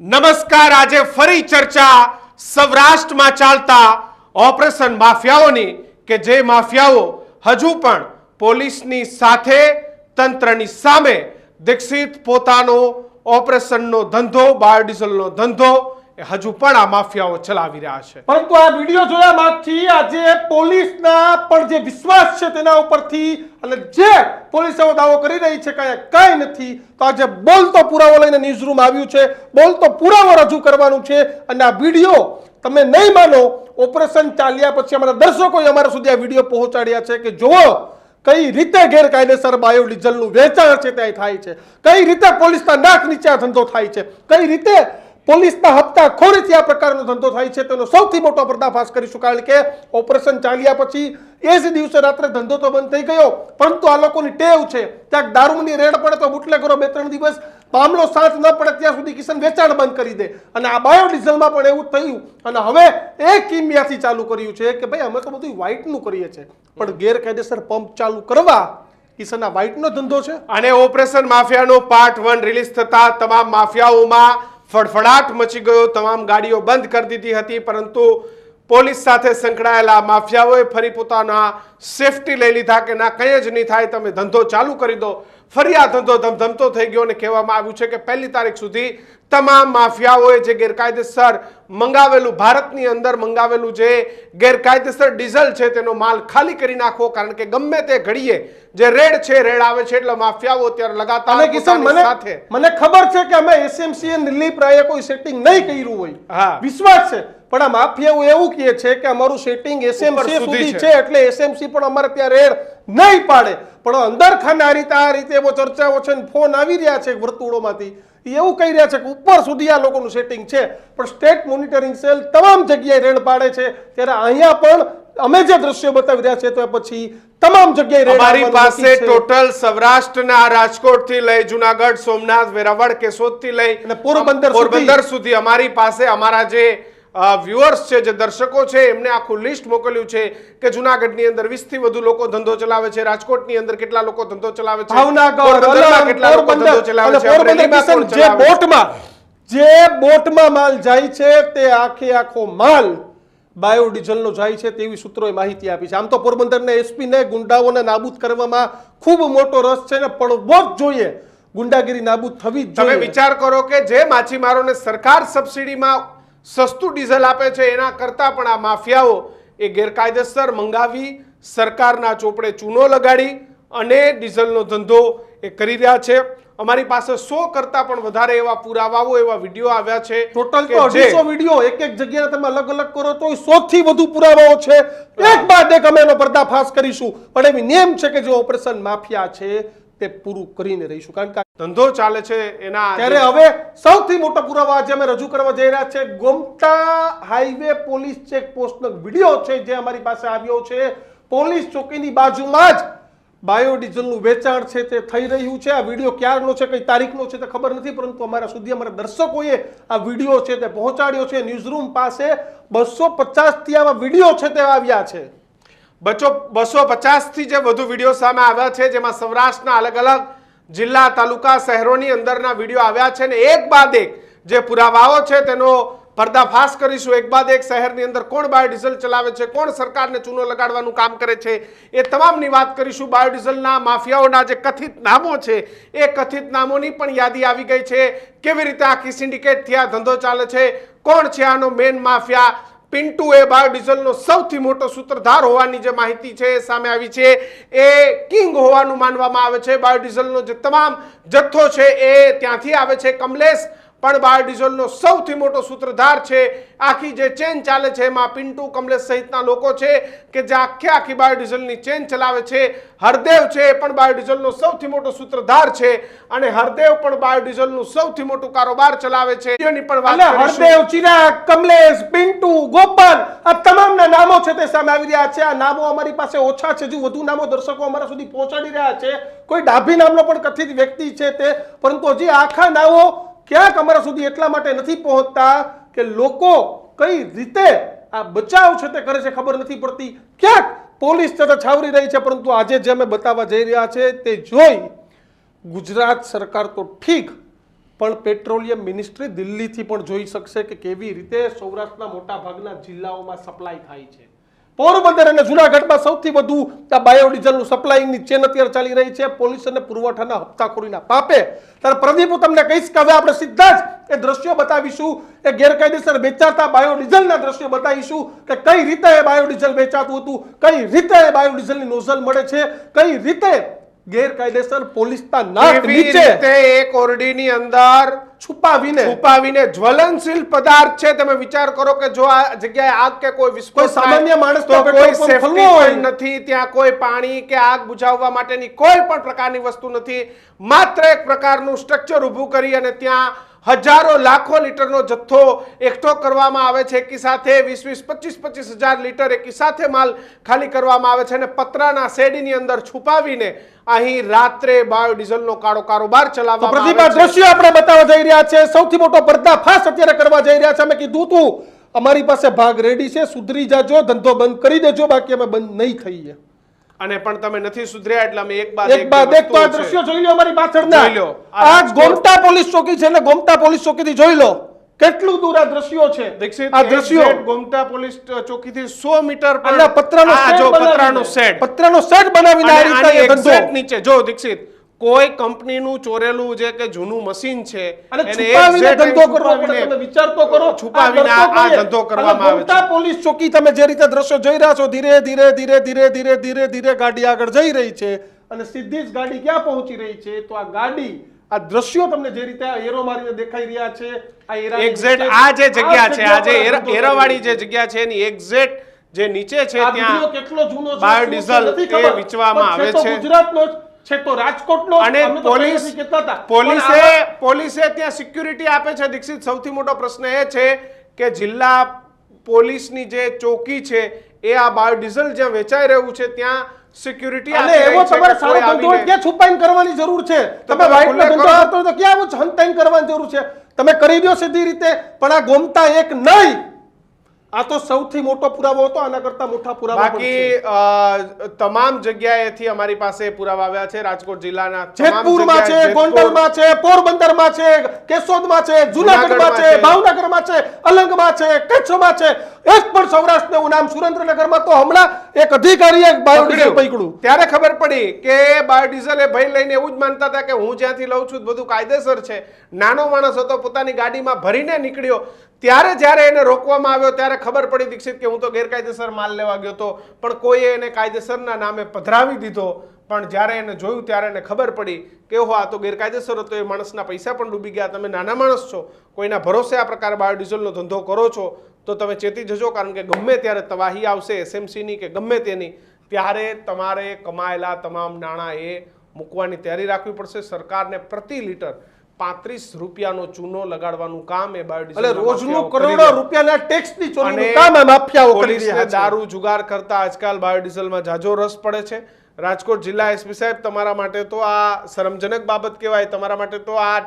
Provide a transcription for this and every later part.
નમસ્કાર। આજે ફરી ચર્ચા સૌરાષ્ટ્રમાં ચાલતા ઓપરેશન માફિયાઓની કે જે માફિયાઓ હજુ પણ પોલીસની સાથે તંત્રની સામે દીક્ષિત પોતાનો ઓપરેશનનો ધંધો બાયોડીઝલનો ધંધો હજુ પણ આ માફિયાઓ ચલાવી રહ્યા છે। પરંતુ આ વિડિયો જોયા બાદથી આજે પોલીસના પણ જે વિશ્વાસ છે તેના ઉપરથી અને જે પોલીસો દાવો કરી રહી છે કે કાંઈ નથી, તો આજે બોલતો પુરાવો લઈને ન્યૂઝરૂમ આવ્યું છે, બોલતો પુરાવો રજૂ કરવાનું છે। અને આ વિડિયો તમે નહીં માનો, ઓપરેશન ચાલ્યા પછી અમારા દર્શકોએ અમારા સુધી આ વિડિયો પહોંચાડ્યા છે કે જુઓ કઈ રીતે ગેરકાયદેસર બાયોડીઝલનું વેચાણ છે તે થાય છે, કઈ રીતે પોલીસના નાક નીચે આ ધંધો થાય છે, કઈ રીતે પોલીસના હપ્તા ખોરીથી આ પ્રકારનો ધંધો થાય છે તેનો સૌથી મોટો પર્દાફાશ કરીશું। કારણ કે ઓપરેશન ચાલ્યા પછી એ જ દિવસે રાત્રે ધંધો તો બંધ થઈ ગયો, પરંતુ આ લોકોની ટેવ છે ક્યાંક દારૂની રેડ પડે તો બુટલેગરો 2-3 દિવસ મામલો સાથ ન પડે ત્યાં સુધી કિશન વેચાણ બંધ કરી દે, અને આ બાયોડીઝલમાં પણ એવું થયું। અને હવે એ કિમિયાથી ચાલુ કર્યું છે કે ભાઈ અમે તો બધું વ્હાઇટનું કરીએ છીએ, પણ ગેરકાયદેસર પંપ ચાલુ કરવા કિશન આ વ્હાઇટનો ધંધો છે। અને ઓપરેશન માફિયાનો પાર્ટ 1 રિલીઝ થતા તમામ માફિયાઓમાં ફડફડાટ મચી ગયો, તમામ ગાડીઓ બંધ કરી દીધી હતી, પરંતુ પોલીસ સાથે સંકળાયેલા માફિયાઓએ ફરી પોતાના સેફટી લઈ લીધા કે ના કંઈ જ નહીં થાય, તમે ધંધો ચાલુ કરી દો। ફરી આ ધંધો ધમધમતો થઈ ગયો અને કહેવામાં આવ્યું છે કે 1 તારીખ સુધી તમામ માફિયાઓએ જે ગેરકાયદેસર મંગાવેલું ભારતની અંદર મંગાવેલું જે ગેરકાયદેસર ડીઝલ છે તેનો માલ ખાલી કરી નાખવો, કારણ કે ગમે તે ઘડીએ જે રેડ છે રેડ આવે છે એટલે માફિયાઓ અત્યારે લગાતાર સાથે મને ખબર છે કે અમે એસએમસી દિલ્હી પ્રાય કોઈ સેટિંગ નહીં કર્યું હોય, હા વિશ્વાસ છે, પણ આ માફિયાઓ એવું કહે છે કે અમારું સેટિંગ એસએમસી સુધી છે એટલે એસએમસી પણ અમારે ત્યાં રેડ નહીં પાડે, પણ અંદર ખાને આ રીતે એવો ચર્ચાઓ છે, ફોન આવી રહ્યા છે વર્તુળોમાંથી, એવું કહી રહ્યા છે કે ઉપર સુધી આ લોકોનું સેટિંગ છે, પણ સ્ટેટ મોનિટરિંગ સેલ તમામ જગ્યાએ રેડ પાડે છે। ત્યારે અહીંયા પણ અમે જે દ્રશ્યો બતાવી રહ્યા છે તો પછી તમામ જગ્યાએ રેડ અમારી પાસે ટોટલ સૌરાષ્ટ્રના રાજકોટથી લઈ જુનાગઢ, સોમનાથ, વેરાવળ, કેશોદથી લઈ અને પોરબંદર સુધી અમારી પાસે અમારા જે વ્યુઅર્સ છે, જે દર્શકો છે, એમને આખું લિસ્ટ મોકલ્યું છે કે જુનાગઢની અંદર 20 થી વધુ લોકો ધંધો ચલાવે છે, રાજકોટની અંદર કેટલા લોકો ધંધો ચલાવે છે, ભાવનગર કેટલા લોકો ધંધો ચલાવે છે, જે બોટમાં માલ જાય છે તે આખો માલ બાયોડીઝલનો જાય છે તેવી સૂત્રોએ માહિતી આપી છે। આમ તો પોરબંદરના એસપીને ગુંડાઓને નાબૂદ કરવામાં ખૂબ મોટો રસ છે ને પડવો જ જોઈએ, ગુંડાગીરી નાબૂદ થવી જ જોઈએ। તમે વિચાર કરો કે જે માછીમારોને સરકાર સબસિડીમાં સસ્તું ડીઝલ આપે છે એના કરતા પણ આ માફિયાઓ એ ગેરકાયદેસર મંગાવી સરકારના ચોપડે ચૂનો લગાડી અને ડીઝલનો ધંધો એ કરી રહ્યા છે। અમારી પાસે 100 કરતા પણ વધારે એવા પુરાવાઓ, એવા વિડીયો આવ્યા છે, ટોટલ તો 250 વિડીયો એક જગ્યાએ તમે અલગ અલગ કરો તો 100 થી વધુ પુરાવાઓ છે, એક બાદ એક અમે એનો પર્દાફાશ કરીશું, પણ એવી નિયમ છે કે જે ઓપરેશન માફિયા છે તે પૂરું કરીને રહીશું, કારણ કે ધંધો ચાલે છે એના। ત્યારે હવે સૌથી મોટો પુરાવો આજે અમે રજૂ કરવા જઈ રહ્યા છે, ગોમટા હાઈવે પોલીસ ચેકપોસ્ટનો વિડીયો છે જે અમારી પાસે આવ્યો છે। પોલીસ ચોકીની બાજુમાં જ બાયોડીઝલનું વેચાણ છે તે થઈ રહ્યું છે। આ વિડીયો ક્યારનો છે, કઈ તારીખનો છે તે ખબર નથી, પરંતુ અમારા સુધી અમારા દર્શકોએ આ વિડીયો છે તે પહોંચાડ્યો છે। ન્યૂઝરૂમ પાસે 250 થી આવા વિડીયો છે તે આવ્યા છે, 250 થી જે વધુ વિડીયો સામે આવ્યા છે, જેમાં સૌરાષ્ટ્રના અલગ અલગ જિલ્લા, તાલુકા, શહેરોની અંદરના વિડીયો આવ્યા છે, ને એક બાદ એક જે પુરાવાઓ છે તેનો પર્દાફાશ કરીશું। એક બાદ એક શહેરની અંદર કોણ બાયોડીઝલ ચલાવે છે, કોણ સરકારને ચૂનો લગાડવાનું કામ કરે છે, એ તમામની વાત કરીશું। બાયોડીઝલના માફિયાઓના જે કથિત નામો છે એ કથિત નામોની પણ યાદી આવી ગઈ છે, કેવી રીતે આખી સિન્ડિકેટથી આ ધંધો ચાલે છે, કોણ છે આનો મેન માફિયા। પિન્ટુ એ બાયોડીઝલનો સૌથી મોટો સૂત્રધાર હોવાની જે માહિતી છે એ સામે આવી છે, એ કિંગ હોવાનું માનવામાં આવે છે। બાયોડીઝલનો જે તમામ જથ્થો છે એ ત્યાંથી આવે છે। કમલેશ પણ બાયોડીઝલનો સૌથી મોટો સૂત્રધાર છે। આખી જે ચેન ચાલે છે એમાં પિન્ટુ, કમલેશ સહિતના લોકો છે કે જે આખી બાયોડીઝલની ચેન ચલાવે છે। હરદેવ છે એ પણ બાયોડીઝલનો સૌથી મોટો સૂત્રધાર છે, અને હરદેવ પણ બાયોડીઝલનું સૌથી મોટું કારોબાર ચલાવે છે। હરદેવ, ચિરાગ, કમલેશ, પિન્ટુ, ગોપાલ આ તમામના નામો છે તે સામે આવી રહ્યા છે। આ નામો અમારી પાસે ઓછા છે, હજુ વધુ નામો દર્શકો અમારા સુધી પહોંચાડી રહ્યા છે। કોઈ ડાભી નામનો પણ કથિત વ્યક્તિ છે તે, પરંતુ હજી આખા નામો ક્યાંક અમારા સુધી એટલા માટે નથી પહોંચતા કે લોકો કઈ રીતે આ બચાવ છે તે કરે છે ખબર નથી પડતી, ક્યાંક પોલીસ છે છાવરી રહી છે, પરંતુ આજે જે અમે બતાવવા જઈ રહ્યા છે તે જોઈ ગુજરાત સરકાર તો ઠીક પણ પેટ્રોલિયમ મિનિસ્ટ્રી દિલ્હીથી પણ જોઈ શકશે કે કેવી રીતે સૌરાષ્ટ્રના મોટા ભાગના જિલ્લાઓમાં સપ્લાય થાય છે. પોરબંદર અને જુનાગઢમાં સૌથી વધુ આ બાયોડીઝલનું સપ્લાયની ચેન અત્યારે ચાલી રહી છે. પોલીસ અને પુરવઠાના હપ્તાખોરીના પાપે. ત્યારે પ્રદીપ, હું તમને કહીશ કે હવે આપણે સીધા જ એ દ્રશ્યો બતાવીશું, એ ગેરકાયદેસર વેચાતા બાયોડીઝલના દ્રશ્યો બતાવીશું કે કઈ રીતે એ બાયોડીઝલ વેચાતું હતું, કઈ રીતે એ બાયોડીઝલની નોઝલ મળે છે, કઈ રીતે ગેરકાયદેસર પોલીસના નાક નીચે એક ઓરડીની અંદર છુપાવીને જ્વલનશીલ પદાર્થ છે. તમે વિચાર કરો કે જો આ જગ્યાએ આગ કે કોઈ વિસ્ફોટ સામાન્ય માણસ તો કોઈ સેફટી પણ નથી, ત્યાં કોઈ પાણી કે આગ બુઝાવવા માટેની કોઈ પણ પ્રકારની વસ્તુ નથી. માત્ર એક પ્રકારનું સ્ટ્રક્ચર ઊભું કરી અને ત્યાં હજારો લાખો લીટરનો જથ્થો એકઠો કરવામાં આવે છે. એકી સાથે 20-25 હજાર લીટર એકી સાથે માલ ખાલી કરવામાં આવે છે અને પતરાના શેડીની અંદર છુપાવીને અહીં રાત્રે બાયોડીઝલનો કાળો કારોબાર ચલાવવામાં આવે છે. દ્રશ્યો આપણે બતાવવા જઈ રહ્યા છે. સૌથી મોટો પર્દાફાશ અત્યારે કરવા જઈ રહ્યા છે. અમે કીધું તું અમારી પાસે ભાગ રેડી છે, સુધરી જાજો, ધંધો બંધ કરી દેજો, બાકી અમે બંધ નહીં થઈએ. અને પણ તમે નથી સુધર્યા એટલે અમે એક બાદ એક તો આ દ્રશ્યો જોઈ લો અમારી પાછળના. આ ગોમતા પોલીસ ચોકી છે ને ગોમતા પોલીસ ચોકીથી જોઈ લો કેટલું દૂર આ દ્રશ્યો છે. દીક્ષિત, આ દ્રશ્યો ગોમતા પોલીસ ચોકીથી 100 મીટર પર અને પતરાનો શેડ બનાવીને આ રીતે એક્ઝેક્ટ નીચે જો દીક્ષિત, કોઈ કંપનીનું ચોરેલું જે કે જૂનું મશીન છે અને છુપાવીને ધંધો કરવો પડે. તમે વિચાર તો કરો, છુપાવીને આ ધંધો કરવામાં આવે છે. ગોમતા પોલીસ ચોકી તમે જે રીતે દ્રશ્યો જોઈ રહ્યા છો, ધીરે ધીરે ધીરે ધીરે ધીરે ધીરે ધીરે ગાડી આગળ જઈ રહી છે અને સીધી જ ગાડી ક્યાં પહોંચી રહી છે તો આ ગાડી, આ દ્રશ્યો તમને જે રીતે એરો મારીને દેખાઈ રહ્યા છે, આ એરા એક્ઝેક્ટ આ જે જગ્યા છે, આ જે એરાવાળી જે જગ્યા છે એની એક્ઝેક્ટ જે નીચે છે ત્યાં કેટલો જૂનો છે બાયોડીઝલ એ વેચવામાં આવે છે. ગુજરાતનો છે તો રાજકોટનો અને પોલીસે ત્યાં સિક્યુરિટી આપે છે. દીક્ષિત, સૌથી મોટો પ્રશ્ન એ છે કે જિલ્લા પોલીસની જે ચોકી છે એ આ બાયોડીઝલ જ્યાં વેચાઈ રહ્યું છે ત્યાં સિક્યુરિટી આપે છે. એવો તમારે સારો ધંધો હોય ક્યાં છુપાઈને કરવાની જરૂર છે? તમે વાઇટનો ધંધો કરતો હોય તો ક્યાં આવું હંતાઈને કરવાની જરૂર છે? તમે કરી દો સીધી રીતે. પણ આ ગોમતા એક નહીં, આ તો સૌથી મોટો પુરાવો હતો. આના કરતા મોટા પુરાવા બાકી તમામ જગ્યાએથી અમારી પાસે પુરાવા આવ્યા છે. રાજકોટ જિલ્લાના જેતપુરમાં છે, ગોંડલમાં છે, પોરબંદરમાં છે, કેશોદમાં છે, જૂનાગઢમાં છે, ભાવનગરમાં છે, અલંગમાં છે, કચ્છમાં છે. એક પણ સૌરાષ્ટ્રનું નામ સુરેન્દ્રનગરમાં તો હમણાં એક અધિકારીએ બાયોડીઝલ પકડ્યું ત્યારે ખબર પડી કે બાયોડીઝલ એ ભાઈ લઈને એવું જ માનતા હતા કે હું જ્યાંથી લઉં છું બધું કાયદેસર છે. નાનો માણસ હતો, પોતાની ગાડીમાં ભરીને નીકળ્યો. ત્યારે જ્યારે એને રોકવામાં આવ્યો ત્યારે ખબર પડી દીક્ષિત કે હું તો ગેરકાયદેસર માલ લેવા ગયો હતો, પણ કોઈએ એને કાયદેસરના નામે પધરાવી દીધો. પણ જ્યારે એને જોયું ત્યારે એને ખબર પડી કે ઓહો આ તો ગેરકાયદેસર હતો, એ માણસના પૈસા પણ ડૂબી ગયા. તમે નાના માણસ છો, કોઈના ભરોસે આ પ્રકારે બાયોડીઝલનો ધંધો કરો છો તો તમે ચેતી જજો, કારણ કે ગમે ત્યારે તવાહી આવશે એસએમસીની કે ગમે તેની, ત્યારે તમારે કમાયેલા તમામ નાણાં એ મૂકવાની તૈયારી રાખવી પડશે. સરકારને પ્રતિ લીટર 35 રૂપિયાનો ચૂનો લગાડવાનું કામ એ બાયોડીઝલ એટલે રોજનું કરોડો રૂપિયાના ટેક્સની ચોરીનું કામ આ માફિયાઓ કરી રહ્યા છે. દારૂ જુગાર કરતા આજકાલ બાયોડીઝલમાં જાજો રસ પડે છે. રાજકોટ જિલ્લા એસપી સાહેબ, તમારા માટે તો આ શરમજનક બાબત કહેવાય. તમારા માટે તો આ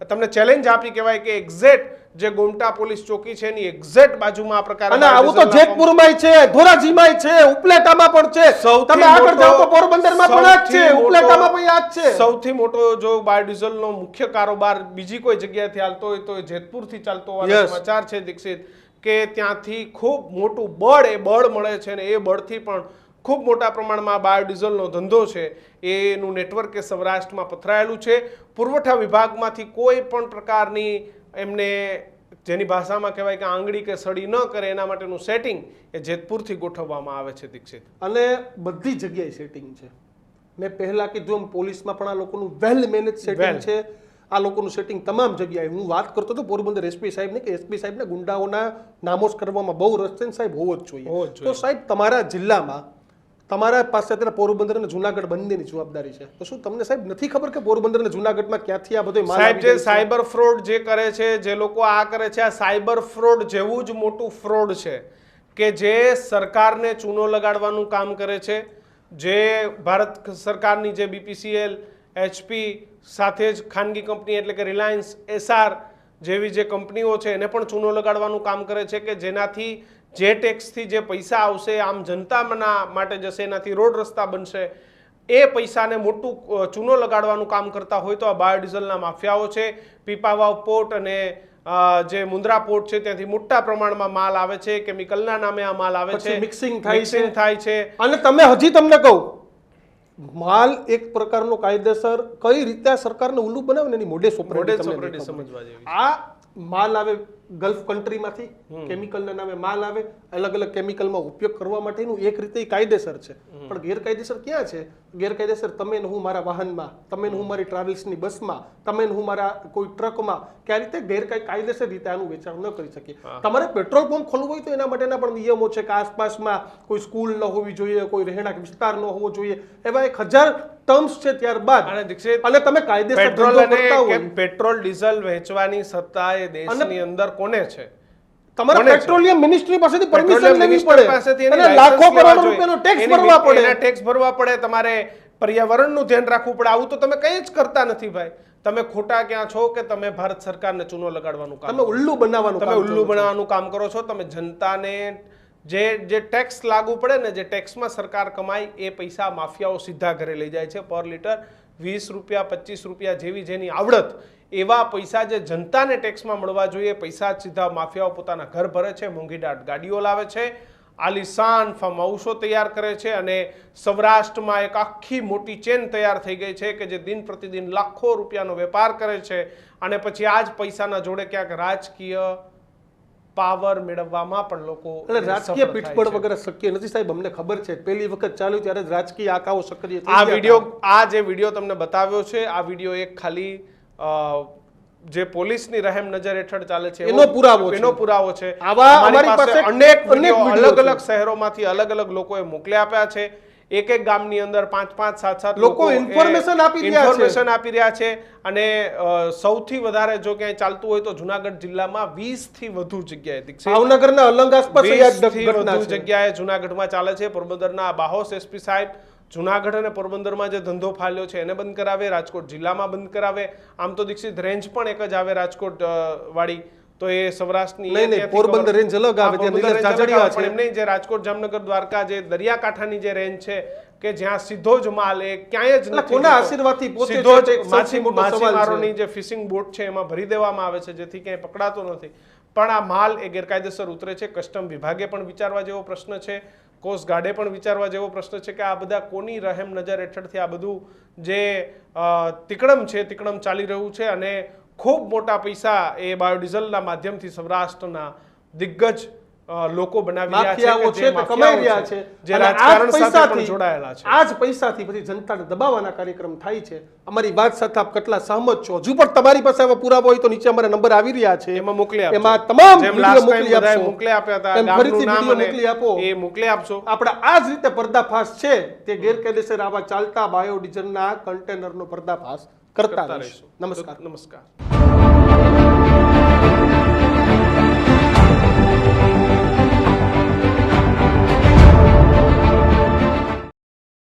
તમને ચેલેન્જ આપી કહેવાય કે એક્ઝેક્ટ જે ગોમટા પોલીસ ચોકી છે એની એક્ઝેક્ટ બાજુમાં આ પ્રકાર અને આવું તો જેતપુરમાંય છે, ધોરાજીમાંય છે, ઉપલેટામાં પણ છે. તમે આગળ જાઓ તો પોરબંદરમાં પણ આ જ છે, ઉપલેટામાં પણ આ જ છે. સૌથી મોટો જો બાયોડીઝલનો મુખ્ય કારોબાર બીજી કોઈ જગ્યાએથી ચાલતો હોય તો જેતપુરથી ચાલતો હોવાનો સમાચાર છે દીક્ષિત, કે ત્યાંથી ખૂબ મોટું બળ મળે છે અને એ બળથી પણ ખૂબ મોટા પ્રમાણમાં બાયોડીઝલનો ધંધો છે એનું નેટવર્ક એ સૌરાષ્ટ્રમાં પથરાયેલું છે. પુરવઠા વિભાગમાંથી કોઈ પણ પ્રકારની એમને જેની ભાષામાં કહેવાય કે આંગળી કે સડી ન કરે એના માટેનું સેટિંગ એ જેતપુરથી ગોઠવવામાં આવે છે દીક્ષિત. અને બધી જગ્યાએ સેટિંગ છે. મેં પહેલા કીધું પોલીસમાં પણ આ લોકોનું વેલ મેનેજ સેટિંગ છે. આ લોકોનું સેટિંગ તમામ જગ્યાએ. હું વાત કરતો હતો પોરબંદર એસપી સાહેબને કે એસપી સાહેબને ગુંડાઓના નામોશ કરવામાં બહુ રસ છે, સાહેબ હોવો જ જોઈએ. તો સાહેબ તમારા જિલ્લામાં તમારા પાસે અત્યારે પોરબંદર અને જુનાગઢ બંનેની જવાબદારી છે, તો શું તમને સાહેબ નથી ખબર કે પોરબંદર અને જુનાગઢમાં ક્યાંથી આ બધો માલ સાહેબ જે સાયબર ફ્રોડ જે કરે છે, જે લોકો આ કરે છે, આ સાયબર ફ્રોડ જેવું જ મોટું ફ્રોડ છે કે જે સરકારને ચૂનો લગાડવાનું કામ કરે છે. જે ભારત સરકારની જે બીપીસીએલ, એચપી સાથે જ ખાનગી કંપની એટલે કે રિલાયન્સ, એસઆર જેવી જે કંપનીઓ છે એને પણ ચૂનો લગાડવાનું કામ કરે છે કે જેનાથી જે ટેક્સથી જે પૈસા આવશે આમ જનતાના માટે જશે, એનાથી રોડ રસ્તા બનશે. એ પૈસાને મોટું ચૂનો લગાડવાનું કામ કરતા હોય તો આ બાયોડીઝલના માફિયાઓ છે. પીપાવાવ પોર્ટ અને જે મુન્દ્રા પોર્ટ છે ત્યાંથી મોટા પ્રમાણમાં માલ આવે છે, કેમિકલના નામે આ માલ આવે છે, મિક્સિંગ થાય છે. અને તમને કહું, માલ એક પ્રકારનો કાયદેસર કઈ રીતે આ સરકારને ઉલ્લુ બનાવે ને એની મોડેસ ઓપરેન્ડી સમજવા જેવી. આ માલ આવે ગલ્ફ કન્ટ્રીમાંથી, કેમિકલના નામે માલ આવે, અલગ અલગ કેમિકલમાં ઉપયોગ કરવા માટેનું એક રીતે ઈ કાયદેસર છે, પણ ગેરકાયદેસર ક્યાં છે? ગેરકાયદેસર તમે ને હું મારા વાહનમાં, તમે ને હું મારી ટ્રાવેલ્સની બસમાં, તમે ને હું મારા કોઈ ટ્રકમાં કે આ રીતે ગેરકાયદેસર રીતે આનું વેચાણ ન કરી શકીએ. તમારે પેટ્રોલ પંપ ખોલવું હોય તો એના માટેના પણ નિયમો છે કે આસપાસમાં કોઈ સ્કૂલ ન હોવી જોઈએ, કોઈ રહેણાંક વિસ્તાર ન હોવો જોઈએ, એવા 1000 ટર્મ્સ છે. ત્યારબાદ અને તમે કાયદેસર પેટ્રોલ ધંધો કરતા હોય, પેટ્રોલ ડીઝલ વેચવાની સત્તા એ દેશની અંદર કોને છે? તમારે પેટ્રોલિયમ મિનિસ્ટ્રી પાસેથી પરમિશન પેટ્રોલિયમ લેવી મિનિસ્ટર પડે પાસેથી અને એની લાખો લાયસન્સ લેવા કરોડ જોઈએ. રૂપિયાનો ટેક્સ એની ભરવા પડે. એના ટેક્સ ભરવા પડે, તમારે પર્યાવરણનું ધ્યાન રાખવું પડે. આવું તો તમે કંઈ જ કરતા નથી ભાઈ. તમે ખોટા ક્યાં છો કે તમે ભારત સરકારને ચૂનો લગાડવાનું કામ, તમે ઉલ્લુ બનાવવાનું તમે ઉલ્લુ બનાવવાનું કામ કરો છો. તમે જનતાને જે ટેક્સ લાગુ પડે ને, જે ટેક્સમાં સરકાર કમાય એ પૈસા માફિયાઓ સીધા ઘરે લઈ જાય છે. પર લીટર 20 રૂપિયા 25 રૂપિયા જેવી જેની આવડત, એવા પૈસા જે જનતાને ટેક્સમાં મળવા જોઈએ પૈસા સીધા માફિયાઓ પોતાના ઘર ભરે છે, મોંઘીદાટ ગાડીઓ લાવે છે, આલિશાન ફાર્મ હાઉસો તૈયાર કરે છે અને સૌરાષ્ટ્રમાં એક આખી મોટી ચેન તૈયાર થઈ ગઈ છે કે જે દિન પ્રતિદિન લાખો રૂપિયાનો વેપાર કરે છે અને પછી આ જ પૈસાના જોડે ક્યાંક રાજકીય પાવર મેળવવામાં પણ લોકો એટલે રાજકીય પીઠબળ વગર શક્ય નથી સાહેબ. અમને ખબર છે, પહેલી વખત ચાલ્યું ત્યારે જ રાજકીય આંકાઓ સક્રિય થઈ આ ગયા વિડિયો, આ જે વિડિયો તમને બતાવ્યો છે, આ વિડિયો એક ખાલી જે પોલીસની રહેમ નજર હેઠળ ચાલે છે એનો પુરાવો છે. એનો પુરાવો છે. આવા અમારી અમારી પાસે પાસે અનેક વિડીયો વિડિયો અલગ છે. અલગ શહેરોમાંથી અલગ અલગ લોકોએ મોકલી આપ્યા છે. એક ગામની અંદર 5-5 7-7 લોકો ઇન્ફોર્મેશન આપી રહ્યા છે. અને સૌથી વધારે જો ક્યાંય ચાલતું હોય તો જુનાગઢ જિલ્લામાં 20 થી વધુ જગ્યાએ, ભાવનગરના અલંગ આસપાસ 20 થી વધુ જગ્યાએ જુનાગઢમાં ચાલે છે. પોરબંદરના બાહોશ એસપી સાહેબ જુનાગઢ અને પોરબંદરમાં જે ધંધો ફાલ્યો છે એને બંધ કરાવે, રાજકોટ જિલ્લામાં બંધ કરાવે. આમ તો દીક્ષિત રેન્જ પણ એક જ આવે રાજકોટ વાળી, તો એ સૌરાષ્ટ્રની પોરબંદર રેન્જ અલગ આવે, ત્યાં નીલજ જાજડિયા છે. એમ નહીં, જે રાજકોટ જામનગર દ્વારકા જે દરિયાકાંઠાની જે રેન્જ છે કે જ્યાં સીધો જ માલ એ ક્યાંય જ નથી, કોના આશીર્વાદથી પહોંચે સીધો જ છે, સૌથી મોટો સવાલ છે. માછીમારોની જે ફિશિંગ બોટ છે એમાં ભરી દેવામાં આવે છે જેથી ક્યાંય પકડાતો નથી. પણ આ માલ એ ગેરકાયદેસર ઉતરે છે. કસ્ટમ વિભાગે પણ વિચારવા જેવો પ્રશ્ન છે, કોસ્ટ ગાર્ડે પણ વિચારવા જેવો પ્રશ્ન છે કે આ બધા કોની રહેમ નજર હેઠળથી આ બધું જે તિકડમ ચાલી રહ્યું છે અને ખૂબ મોટા પૈસા એ બાયોડીઝલના માધ્યમથી સૌરાષ્ટ્રના દિગ્ગજ લોકો બનાવી રહ્યા છે, કમાઈ રહ્યા છે, જે રાજકારણ સાથે પણ જોડાયેલા છે. આ જ પૈસાથી પછી જનતાને દબાવવાના કાર્યક્રમ થાય છે. અમારી વાત સાથે આપ કેટલા સહમત છો? હજુ પણ તમારી પાસે આવા પુરાવા હોય તો નીચે અમારા નંબર આવી રહ્યા છે, એમાં મોકલી આપજો. એમાં તમામ જેમ વિડીયો લાસ્ટ મોકલી ટાઈમ આપશો, મોકલી આપ્યા હતા, એમ ફરીથી ગામનું નામ વિડીયો અને મોકલી આપો, એ મોકલી આપશો. આપણે આ જ રીતે પર્દાફાશ છે તે ગેરકાયદેસર આવા ચાલતા બાયોડીઝલના કન્ટેનરનો પર્દાફાશ કરતા રહીશું. નમસ્કાર.